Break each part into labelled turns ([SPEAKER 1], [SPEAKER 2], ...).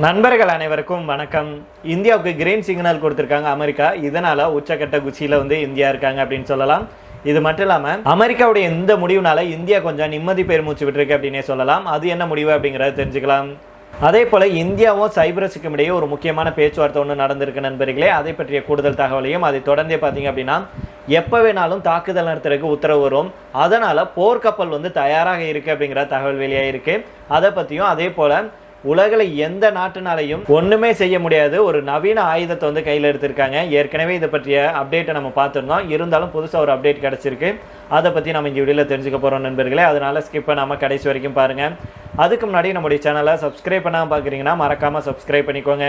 [SPEAKER 1] நண்பர்கள் அனைவருக்கும் வணக்கம். இந்தியாவுக்கு கிரீன் சிக்னல் கொடுத்திருக்காங்க அமெரிக்கா. இதனால உச்சக்கட்ட குச்சியில இந்தியா இருக்காங்க அப்படின்னு சொல்லலாம். இது மட்டும் இல்லாமல் அமெரிக்காவுடைய இந்த முடிவுனால இந்தியா கொஞ்சம் நிம்மதி பெருமூச்சு விட்டுருக்கு அப்படின்னே சொல்லலாம். அது என்ன முடிவு அப்படிங்கிறத தெரிஞ்சுக்கலாம். அதே போல இந்தியாவும் சைப்ரஸுக்கும் இடையே ஒரு முக்கியமான பேச்சுவார்த்தை ஒன்று நடந்திருக்கு நண்பர்களே. அதை பற்றிய கூடுதல் தகவலையும் அதை தொடர்ந்தே பார்த்தீங்க அப்படின்னா எப்போ வேணாலும் தாக்குதல் நடத்துறதுக்கு உத்தரவு வரும். அதனால போர்க்கப்பல் தயாராக இருக்கு அப்படிங்கிற தகவல் வெளியாயிருக்கு. அதை பற்றியும் அதே போல உலகில் எந்த நாட்டுனாலையும் ஒன்றுமே செய்ய முடியாது ஒரு நவீன ஆயுதத்தை கையில் எடுத்திருக்காங்க. ஏற்கனவே இதை பற்றிய அப்டேட்டை நம்ம பார்த்துருந்தோம். இருந்தாலும் புதுசாக ஒரு அப்டேட் கிடச்சிருக்கு. அதை பற்றி நம்ம இந்த வீடியோவில் தெரிஞ்சுக்க போகிறோம் நண்பர்களே. அதனால் ஸ்கிப் பண்ணாமல் கடைசி வரைக்கும் பாருங்கள். அதுக்கு முன்னாடி நம்முடைய சேனலை சப்ஸ்கிரைப் பண்ணாமல் பார்க்குறீங்கன்னா மறக்காமல் சப்ஸ்கிரைப் பண்ணிக்கோங்க.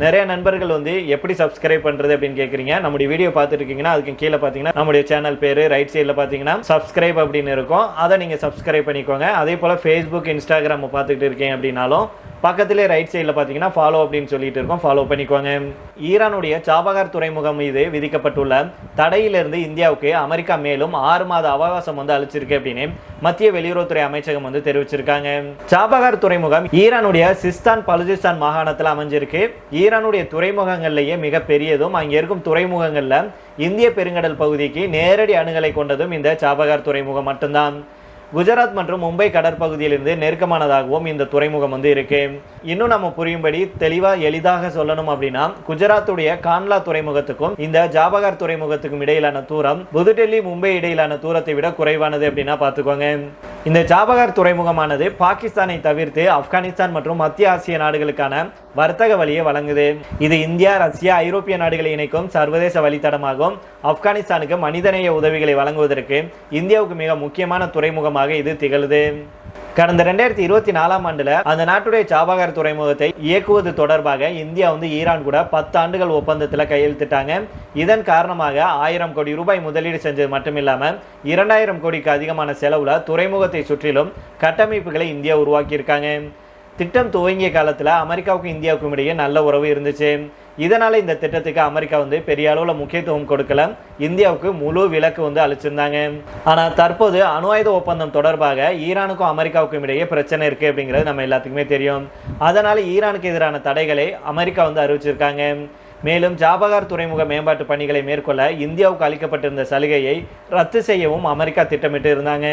[SPEAKER 1] நிறைய நண்பர்கள் எப்படி சப்ஸ்கிரைப் பண்ணுறது அப்படின்னு கேட்குறீங்க. நம்முடைய வீடியோ பார்த்துட்டு இருக்கீங்கன்னா அதுக்கு கீழே பார்த்தீங்கன்னா நம்முடைய சேனல் பேர் ரைட் சைடில் பார்த்தீங்கன்னா சப்ஸ்கிரைப் அப்படின்னு இருக்கும். அதை நீங்கள் சப்ஸ்கிரைப் பண்ணிக்கோங்க. அதே போல் ஃபேஸ்புக் இன்ஸ்டாகிராம் பார்த்துக்கிட்டு இருக்கீங்க அப்படின்னாலும் பக்கத்திலே ரைட் சைடில் பார்த்தீங்கன்னா ஃபாலோ அப்படின்னு சொல்லிட்டு இருக்கோம். ஃபாலோ பண்ணிக்கோங்க. ஈரானுடைய சாபகார் துறைமுகம் மீது விதிக்கப்பட்டுள்ள தடையிலிருந்து இந்தியாவுக்கு அமெரிக்கா மேலும் 6 மாத அவகாசம் அளிச்சிருக்கு அப்படின்னு மத்திய வெளியுறவுத்துறை அமைச்சகம் தெரிவிச்சிருக்காங்க. சாபகார் துறைமுகம் ஈரானுடைய சிஸ்தான் பலுசிஸ்தான் மாகாணத்தில் அமைஞ்சிருக்கு. ஈரானுடைய துறைமுகங்கள்லேயே மிக பெரியதும் அங்கே இருக்கும் துறைமுகங்களில் இந்திய பெருங்கடல் பகுதிக்கு நேரடி அணுகலை கொண்டதும் இந்த சாபகார் துறைமுகம் மட்டும்தான். குஜராத் மற்றும் மும்பை கடற்பகுதியிலிருந்து நெருக்கமானதாகவும் இந்த துறைமுகம் இருக்கு. இன்னும் நம்ம புரியும்படி எளிதாக சொல்லணும் அப்படின்னா குஜராத்துடைய கான்லா துறைமுகத்துக்கும் இந்த ஜாபகார் துறைமுகத்துக்கும் இடையிலான தூரம் புதுடெல்லி மும்பை இடையிலான தூரத்தை விட குறைவானது அப்படின்னா பார்த்துக்கோங்க. இந்த ஜாபகார் துறைமுகமானது பாகிஸ்தானை தவிர்த்து ஆப்கானிஸ்தான் மற்றும் மத்திய ஆசிய நாடுகளுக்கான வர்த்தக வழியை வழங்குது. இது இந்தியா, ரஷ்யா, ஐரோப்பிய நாடுகளை இணைக்கும் சர்வதேச வழித்தடமாகும். ஆப்கானிஸ்தானுக்கு மனிதநேய உதவிகளை வழங்குவதற்கு இந்தியாவுக்கு மிக முக்கியமான துறைமுகமாக இது திகழுது. கடந்த 2024 ஆண்டில் அந்த நாட்டுடைய சாபகார் துறைமுகத்தை இயக்குவது தொடர்பாக இந்தியா ஈரான் கூட 10 ஆண்டுகள் ஒப்பந்தத்தில் கையெழுத்திட்டாங்க. இதன் காரணமாக 1000 கோடி ரூபாய் முதலீடு செஞ்சது மட்டுமில்லாமல் 2000 கோடிக்கு அதிகமான செலவுல துறைமுகத்தை சுற்றிலும் கட்டமைப்புகளை இந்தியா உருவாக்கியிருக்காங்க. திட்டம் துவங்கிய காலத்தில் அமெரிக்காவுக்கும் இந்தியாவுக்கும் இடையே நல்ல உறவு இருந்துச்சு. இதனால இந்த திட்டத்துக்கு அமெரிக்கா பெரிய அளவில் முக்கியத்துவம் கொடுக்கல. இந்தியாவுக்கு முழு விலக்கு அளிச்சிருந்தாங்க. ஆனால் தற்போது அணு ஆயுத ஒப்பந்தம் தொடர்பாக ஈரானுக்கும் அமெரிக்காவுக்கும் இடையே பிரச்சனை இருக்கு அப்படிங்கிறது நம்ம எல்லாத்துக்குமே தெரியும். அதனால ஈரானுக்கு எதிரான தடைகளை அமெரிக்கா அறிவிச்சிருக்காங்க. மேலும் ஜாபகார் துறைமுக மேம்பாட்டு பணிகளை மேற்கொள்ள இந்தியாவுக்கு அளிக்கப்பட்டிருந்த சலுகையை ரத்து செய்யவும் அமெரிக்கா திட்டமிட்டு இருந்தாங்க.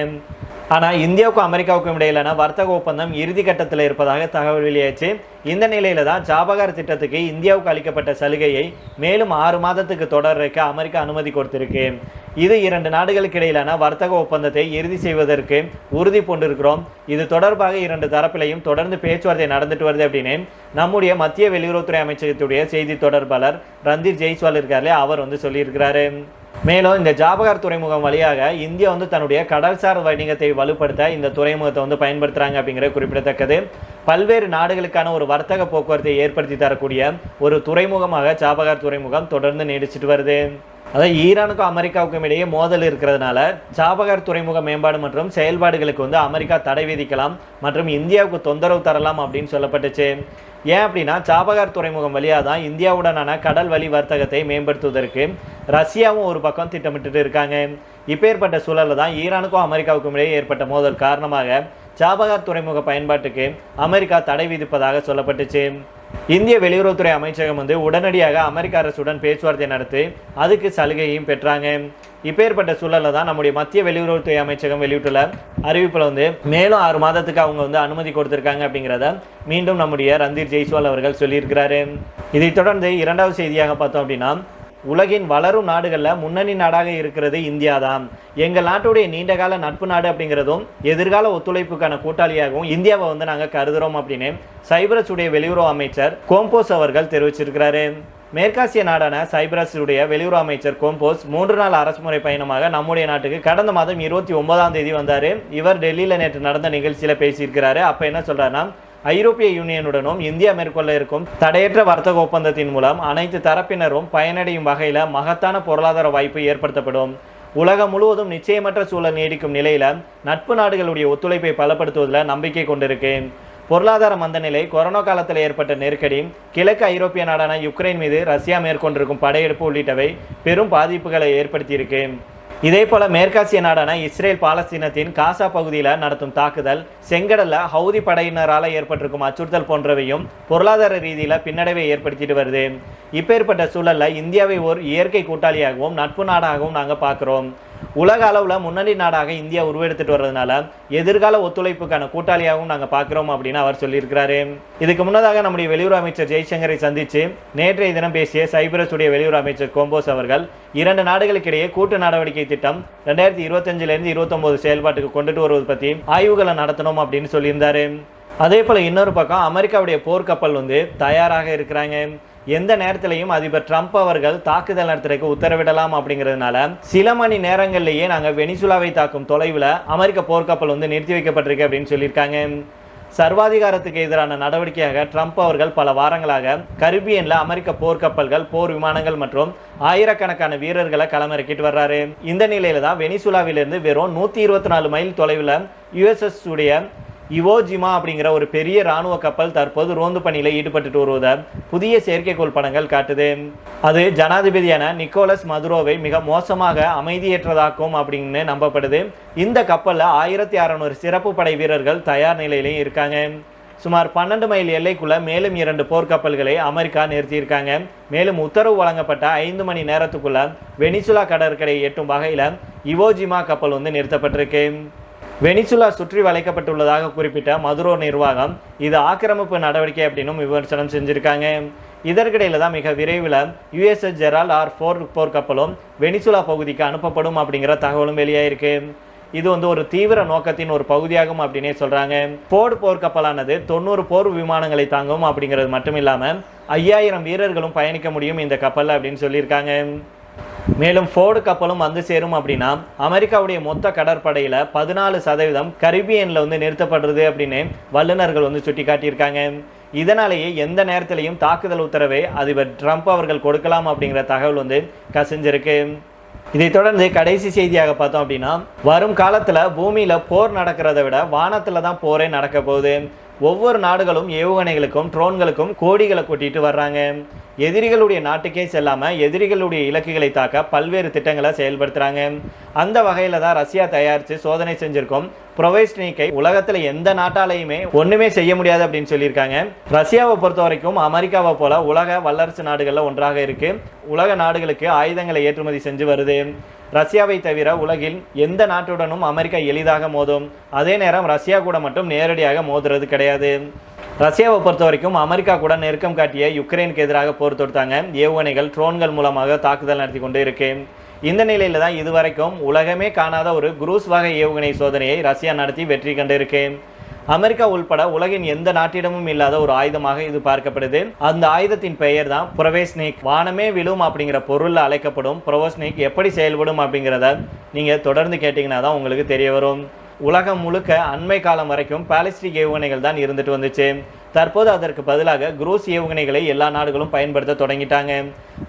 [SPEAKER 1] ஆனால் இந்தியாவுக்கும் அமெரிக்காவுக்கும் இடையிலான வர்த்தக ஒப்பந்தம் இறுதி கட்டத்தில் இருப்பதாக தகவல் வெளியாச்சு. இந்த நிலையில தான் ஜாபகார் திட்டத்துக்கு இந்தியாவுக்கு அளிக்கப்பட்ட சலுகையை மேலும் 6 மாதத்துக்கு தொடர்றதுக்கு அமெரிக்கா அனுமதி கொடுத்திருக்கு. இது 2 நாடுகளுக்கு இடையிலான வர்த்தக ஒப்பந்தத்தை இறுதி செய்வதற்கு உறுதி பூண்டிருக்கிறோம். இது தொடர்பாக 2 தரப்பிலையும் தொடர்ந்து பேச்சுவார்த்தை நடந்துட்டு வருது அப்படின்னு நம்முடைய மத்திய வெளியுறவுத்துறை அமைச்சகத்துடைய செய்தி தொடர்பாளர் ரந்தீர் ஜெய்ஸ்வால் இருக்காருலே அவர் சொல்லியிருக்கிறாரு. மேலும் இந்த ஜாபகார் துறைமுகம் வழியாக இந்தியா தன்னுடைய கடல்சார் வணிகத்தை வலுப்படுத்த இந்த துறைமுகத்தை பயன்படுத்துறாங்க அப்படிங்கிறது குறிப்பிடத்தக்கது. பல்வேறு நாடுகளுக்கான ஒரு வர்த்தக போக்குவரத்தை ஏற்படுத்தி தரக்கூடிய ஒரு துறைமுகமாக ஜாபகார் துறைமுகம் தொடர்ந்து நீடிச்சிட்டு வருது. அதாவது ஈரானுக்கும் அமெரிக்காவுக்கும் இடையே மோதல் இருக்கிறதுனால ஜாபகார் துறைமுக மேம்பாடு மற்றும் செயல்பாடுகளுக்கு அமெரிக்கா தடை விதிக்கலாம் மற்றும் இந்தியாவுக்கு தொந்தரவு தரலாம் அப்படின்னு சொல்லப்பட்டுச்சு. ஏன் அப்படின்னா ஜாபகார் துறைமுகம் வழியாக தான் இந்தியாவுடனான கடல் வழி வர்த்தகத்தை மேம்படுத்துவதற்கு ரஷ்யாவும் ஒரு பக்கம் திட்டமிட்டு இருக்காங்க. இப்பேற்பட்ட சூழலில் தான் ஈரானுக்கும் அமெரிக்காவுக்கும் இடையே ஏற்பட்ட மோதல் காரணமாக ஜாபகார் துறைமுக பயன்பாட்டுக்கு அமெரிக்கா தடை விதிப்பதாக சொல்லப்பட்டுச்சு. இந்திய வெளியுறவுத்துறை அமைச்சகம் உடனடியாக அமெரிக்க அரசுடன் பேச்சுவார்த்தை நடத்தி அதுக்கு சலுகையும் பெற்றாங்க. இப்பேற்பட்ட சூழலில் தான் நம்முடைய மத்திய வெளியுறவுத்துறை அமைச்சகம் வெளியிட்டுள்ள அறிவிப்பில் மேலும் 6 மாதத்துக்கு அவங்க அனுமதி கொடுத்திருக்காங்க அப்படிங்கிறத மீண்டும் நம்முடைய ரந்தீர் ஜெய்ஸ்வால் அவர்கள் சொல்லியிருக்கிறாரு. இதைத் தொடர்ந்து 2வது செய்தியாக பார்த்தோம் அப்படின்னா உலகின் வளரும் நாடுகளில் முன்னணி நாடாக இருக்கிறது இந்தியா தான். எங்கள் நாட்டுடைய நீண்டகால நட்பு நாடு அப்படிங்கிறதும் எதிர்கால ஒத்துழைப்புக்கான கூட்டாளியாகவும் இந்தியாவை நாங்கள் கருதுகிறோம் அப்படின்னு சைப்ரஸுடைய வெளியுறவு அமைச்சர் கோம்போஸ் அவர்கள் தெரிவிச்சிருக்கிறாரு. மேற்காசிய நாடான சைப்ரஸுடைய வெளியுறவு அமைச்சர் கோம்போஸ் 3 நாள் அரசுமுறை பயணமாக நம்முடைய நாட்டுக்கு கடந்த மாதம் 29ஆம் தேதி வந்தார். இவர் டெல்லியில் நேற்று நடந்த நிகழ்ச்சியில் பேசியிருக்கிறாரு. அப்போ என்ன சொல்கிறாருன்னா ஐரோப்பிய யூனியனுடனும் இந்தியா மேற்கொள்ள இருக்கும் தடையற்ற வர்த்தக ஒப்பந்தத்தின் மூலம் அனைத்து தரப்பினரும் பயனடையும் வகையில் மகத்தான பொருளாதார வாய்ப்பு ஏற்படுத்தப்படும். உலகம் முழுவதும் நிச்சயமற்ற சூழல் நீடிக்கும் நிலையில் நட்பு நாடுகளுடைய ஒத்துழைப்பை பலப்படுத்துவதில் நம்பிக்கை கொண்டிருக்கு. பொருளாதார மந்தநிலை, கொரோனா காலத்தில் ஏற்பட்ட நெருக்கடி, கிழக்கு ஐரோப்பிய நாடான யுக்ரைன் மீது ரஷ்யா மேற்கொண்டிருக்கும் படையெடுப்பு உள்ளிட்டவை பெரும் பாதிப்புகளை ஏற்படுத்தியிருக்கு. இதே போல மேற்காசிய நாடான இஸ்ரேல் பாலஸ்தீனத்தின் காசா பகுதியில் நடத்தும் தாக்குதல், செங்கடல்ல ஹவுதி படையினரால் ஏற்பட்டிருக்கும் அச்சுறுத்தல் போன்றவையும் பொருளாதார ரீதியில் பின்னடைவை ஏற்படுத்திட்டு வருது. இப்பேற்பட்ட சூழல்ல இந்தியாவை ஒரு இயற்கை கூட்டாளியாகவும் நட்பு நாடாகவும் நாங்கள் பார்க்குறோம். உலக அளவில் முன்னணி நாடாக இந்தியா உருவெடுத்துட்டு வர்றதுனால எதிர்கால ஒத்துழைப்புக்கான கூட்டாளியாகவும் நாங்கள் பார்க்குறோம் அப்படின்னு அவர் சொல்லியிருக்கிறாரு. இதுக்கு முன்னதாக நம்முடைய வெளியுறவு அமைச்சர் ஜெய்சங்கரை சந்தித்து நேற்றைய தினம் பேசிய சைப்ரஸுடைய வெளியுறவு அமைச்சர் கோம்போஸ் அவர்கள் 2 நாடுகளுக்கிடையே கூட்டு நடவடிக்கை திட்டம் 2025 29 செயல்பாட்டுக்கு கொண்டுட்டு வருவது பற்றி ஆய்வுகளை நடத்தணும் அப்படின்னு சொல்லியிருந்தாரு. அதே போல் இன்னொரு பக்கம் அமெரிக்காவுடைய போர்க்கப்பல் தயாராக இருக்கிறாங்க. எந்த நேரத்திலையும் அதிபர் ட்ரம்ப் அவர்கள் தாக்குதல் நடத்துறதுக்கு உத்தரவிடலாம் அப்படிங்கிறதுனால சில மணி நேரங்கள்லேயே நாங்கள் வெனிசுலாவை தாக்கும் தொலைவில் அமெரிக்க போர்க்கப்பல் நிறுத்தி வைக்கப்பட்டிருக்கு அப்படின்னு சொல்லியிருக்காங்க. சர்வாதிகாரத்துக்கு எதிரான நடவடிக்கையாக ட்ரம்ப் அவர்கள் பல வாரங்களாக கரிபியன்ல அமெரிக்க போர்க்கப்பல்கள், போர் விமானங்கள் மற்றும் ஆயிரக்கணக்கான வீரர்களை களமிறக்கிட்டு வர்றாரு. இந்த நிலையில தான் வெனிசுலாவிலிருந்து வெறும் 124 மைல் தொலைவில் யுஎஸ்எஸ் உடைய இவோஜிமா அப்படிங்கிற ஒரு பெரிய இராணுவ கப்பல் தற்போது ரோந்து பணியில் ஈடுபட்டு வருவதை புதிய செயற்கைக்கோள் படங்கள் காட்டுது. அது ஜனாதிபதியான நிக்கோலஸ் மதுரோவை மிக மோசமாக அமைதியற்றதாக்கும் அப்படின்னு நம்பப்படுது. இந்த கப்பலில் 1600 சிறப்பு படை வீரர்கள் தயார் நிலையிலையும் இருக்காங்க. சுமார் 12 மைல் எல்லைக்குள்ள மேலும் 2 போர்க்கப்பல்களை அமெரிக்கா நிறுத்தியிருக்காங்க. மேலும் உத்தரவு வழங்கப்பட்ட 5 மணி நேரத்துக்குள்ள வெனிசுலா கடற்கரை எட்டும் வகையில் இவோஜிமா கப்பல் நிறுத்தப்பட்டிருக்கு. வெனிசுலா சுற்றி வளைக்கப்பட்டுள்ளதாக குறிப்பிட்ட மதுரோ நிர்வாகம் இது ஆக்கிரமிப்பு நடவடிக்கை அப்படின்னு விமர்சனம் செஞ்சிருக்காங்க. இதற்கிடையில தான் மிக விரைவில் யுஎஸ்எஸ் ஜெரால்ட் ஆர் 4 போர்க்கப்பலும் வெனிசுலா பகுதிக்கு அனுப்பப்படும் அப்படிங்கிற தகவலும் வெளியாயிருக்கு. இது ஒரு தீவிர நோக்கத்தின் ஒரு பகுதியாகும் அப்படின்னே சொல்றாங்க. போர்டு போர்க்கப்பலானது 90 போர் விமானங்களை தாங்கும் அப்படிங்கிறது மட்டும் இல்லாமல் 5000 வீரர்களும் பயணிக்க முடியும் இந்த கப்பல் அப்படின்னு சொல்லியிருக்காங்க. மேலும் ஃபோர்டு கப்பலும் சேரும் அப்படின்னா அமெரிக்காவுடைய மொத்த கடற்படையில் 14% கரிபியனில் நிறுத்தப்படுறது அப்படின்னு வல்லுநர்கள் சுட்டி காட்டியிருக்காங்க. இதனாலேயே எந்த நேரத்திலையும் தாக்குதல் உத்தரவை அதிபர் ட்ரம்ப் அவர்கள் கொடுக்கலாம் அப்படிங்கிற தகவல் கசிஞ்சிருக்கு. இதைத் தொடர்ந்து கடைசி செய்தியாக பார்த்தோம் அப்படின்னா, வரும் காலத்தில் பூமியில் போர் நடக்கிறத விட வானத்தில் தான் போரே நடக்க போகுது. ஒவ்வொரு நாடுகளும் ஏவுகணைகளுக்கும் ட்ரோன்களுக்கும் கோடிகளை கொட்டிட்டு வர்றாங்க. எதிரிகளுடைய நாட்டுக்கே செல்லாமல் எதிரிகளுடைய இலக்குகளை தாக்க பல்வேறு திட்டங்களை செயல்படுத்துகிறாங்க. அந்த வகையில் தான் ரஷ்யா தயாரித்து சோதனை செஞ்சிருக்கும் ப்ரொவைஸ்னிக்கை உலகத்தில் எந்த நாட்டாலையுமே ஒன்றுமே செய்ய முடியாது அப்படின்னு சொல்லியிருக்காங்க. ரஷ்யாவை பொறுத்த வரைக்கும் அமெரிக்காவை போல உலக வல்லரசு நாடுகளில் ஒன்றாக இருக்குது. உலக நாடுகளுக்கு ஆயுதங்களை ஏற்றுமதி செஞ்சு வருது. ரஷ்யாவை தவிர உலகில் எந்த நாட்டுடனும் அமெரிக்கா எளிதாக மோதும். அதே நேரம் ரஷ்யா கூட மட்டும் நேரடியாக மோதுறது கிடையாது. ரஷ்யாவை பொறுத்த வரைக்கும் அமெரிக்கா கூட நெருக்கம் காட்டிய யுக்ரைனுக்கு எதிராக போர் தொடுத்தாங்க. ஏவுகணைகள், ட்ரோன்கள் மூலமாக தாக்குதல் நடத்தி கொண்டு இருக்கு. இந்த நிலையில தான் இதுவரைக்கும் உலகமே காணாத ஒரு குரூஸ் வகை ஏவுகணை சோதனையை ரஷ்யா நடத்தி வெற்றி கண்டிருக்கு. அமெரிக்கா உள்பட உலகின் எந்த நாட்டிடமும் இல்லாத ஒரு ஆயுதமாக இது பார்க்கப்படுது. அந்த ஆயுதத்தின் பெயர் தான் ப்ரொவேஸ்னிக். வானமே விழும் அப்படிங்கிற பொருளில் அழைக்கப்படும் ப்ரொவேஸ்னிக் எப்படி செயல்படும் அப்படிங்கிறத நீங்கள் தொடர்ந்து கேட்டிங்கன்னா தான் உங்களுக்கு தெரிய வரும். உலகம் முழுக்க அண்மை காலம் வரைக்கும் பாலிஸ்டிக் ஏவுகணைகள் தான் இருந்துட்டு வந்துச்சு. தற்போது அதற்கு பதிலாக குரூஸ் ஏவுகணைகளை எல்லா நாடுகளும் பயன்படுத்த தொடங்கிட்டாங்க.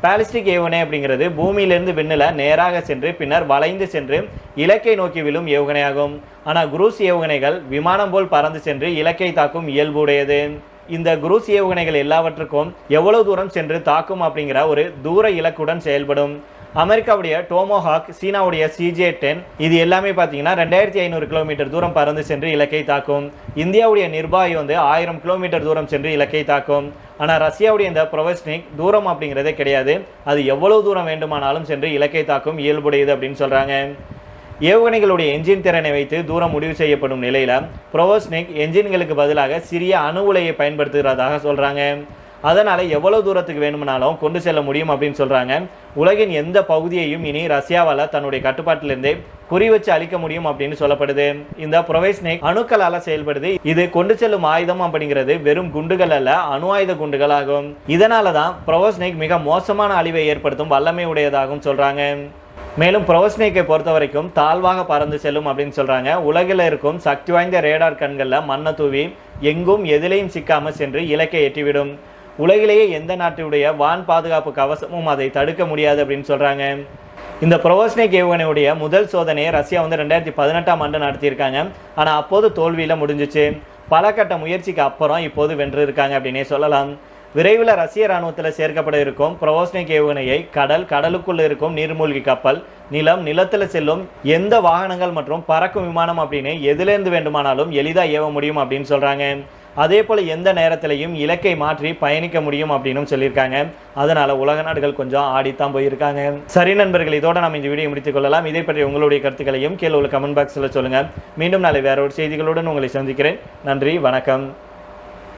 [SPEAKER 1] பாலிஸ்டிக் ஏவுகணை அப்படிங்கிறது பூமியிலிருந்து விண்ணில் நேராக சென்று பின்னர் வளைந்து சென்று இலக்கை நோக்கி விழும் ஏவுகணையாகும். ஆனால் குரூஸ் ஏவுகணைகள் விமானம் போல் பறந்து சென்று இலக்கை தாக்கும் இயல்பு உடையது. இந்த குரூஸ் ஏவுகணைகள் எல்லாவற்றுக்கும் எவ்வளவு தூரம் சென்று தாக்கும் அப்படிங்கிற ஒரு தூர இலக்குடன் செயல்படும். அமெரிக்காவுடைய டோமோஹாக், சீனாவுடைய CJ-10 இது எல்லாமே பார்த்தீங்கன்னா 2500 கிலோமீட்டர் தூரம் பறந்து சென்று இலக்கை தாக்கும். இந்தியாவுடைய நிர்பாய் 1000 கிலோமீட்டர் தூரம் சென்று இலக்கை தாக்கும். ஆனால் ரஷ்யாவுடைய இந்த ப்ரொவஸ்னிக் தூரம் அப்படிங்கிறதே கிடையாது. அது எவ்வளவு தூரம் வேண்டுமானாலும் சென்று இலக்கை தாக்கும் இயல்புடையது அப்படின்னு சொல்கிறாங்க. ஏவுகணைகளுடைய என்ஜின் திறனை வைத்து தூரம் முடிவு செய்யப்படும் நிலையில் ப்ரொவஸ்னிக் என்ஜின்களுக்கு பதிலாக சிறிய அணு உலையை பயன்படுத்துகிறதாக சொல்கிறாங்க. அதனால் எவ்வளவு தூரத்துக்கு வேணும்னாலும் கொண்டு செல்ல முடியும் அப்படின்னு சொல்கிறாங்க. உலகின் எந்த பகுதியையும் இனி ரஷ்யாவால் தன்னுடைய கட்டுப்பாட்டிலிருந்தே குறி வச்சு அழிக்க முடியும் அப்படின்னு சொல்லப்படுது. இந்த ப்ரொவைஸ்னிக் அணுக்களால் செயல்படுது. இது கொண்டு செல்லும் ஆயுதம் அப்படிங்கிறது வெறும் குண்டுகள் அல்ல, அணு ஆயுத குண்டுகள் ஆகும். இதனால தான் ப்ரொவைஸ்னிக் மிக மோசமான அழிவை ஏற்படுத்தும் வல்லமை உடையதாகவும் சொல்கிறாங்க. மேலும் ப்ரொவஸ்னிக்கை பொறுத்த வரைக்கும் தாழ்வாக பறந்து செல்லும் அப்படின்னு சொல்கிறாங்க. உலகில் இருக்கும் சக்தி வாய்ந்த ரேடார் கண்களில் மண்ணை தூவி எங்கும் எதிலையும் சிக்காமல் சென்று இலக்கை எட்டிவிடும். உலகிலேயே எந்த நாட்டுடைய வான் பாதுகாப்பு கவசமும் அதை தடுக்க முடியாது அப்படின்னு சொல்கிறாங்க. இந்த ப்ரொவஸ்னிக் ஏவுகணையுடைய முதல் சோதனையை ரஷ்யா 2018ஆம் ஆண்டு நடத்தியிருக்காங்க. ஆனால் அப்போது தோல்வியில் முடிஞ்சிச்சு. பல கட்ட முயற்சிக்கு அப்புறம் இப்போது வென்றிருக்காங்க அப்படின்னே சொல்லலாம். விரைவில் ரஷ்ய ராணுவத்தில் சேர்க்கப்பட இருக்கும் ப்ரோஸ்னிக் ஏவுகணையை கடலுக்குள்ள இருக்கும் நீர்மூழ்கி கப்பல், நிலத்தில் செல்லும் எந்த வாகனங்கள் மற்றும் பறக்கும் விமானம் அப்படின்னு எதிலிருந்து வேண்டுமானாலும் எளிதாக ஏவ முடியும் அப்படின்னு சொல்றாங்க. அதே போல எந்த நேரத்திலையும் இலக்கை மாற்றி பயணிக்க முடியும் அப்படின்னு சொல்லியிருக்காங்க. அதனால உலக நாடுகள் கொஞ்சம் ஆடித்தான் போயிருக்காங்க. சரி நண்பர்கள், இதோட நம்ம இந்த வீடியோ முடித்துக் கொள்ளலாம். இதை பற்றி உங்களுடைய கருத்துக்களையும் கீழே உள்ள கமெண்ட் பாக்ஸில் சொல்லுங்க. மீண்டும் நாளை வேற ஒரு செய்திகளுடன் உங்களை சந்திக்கிறேன். நன்றி, வணக்கம்.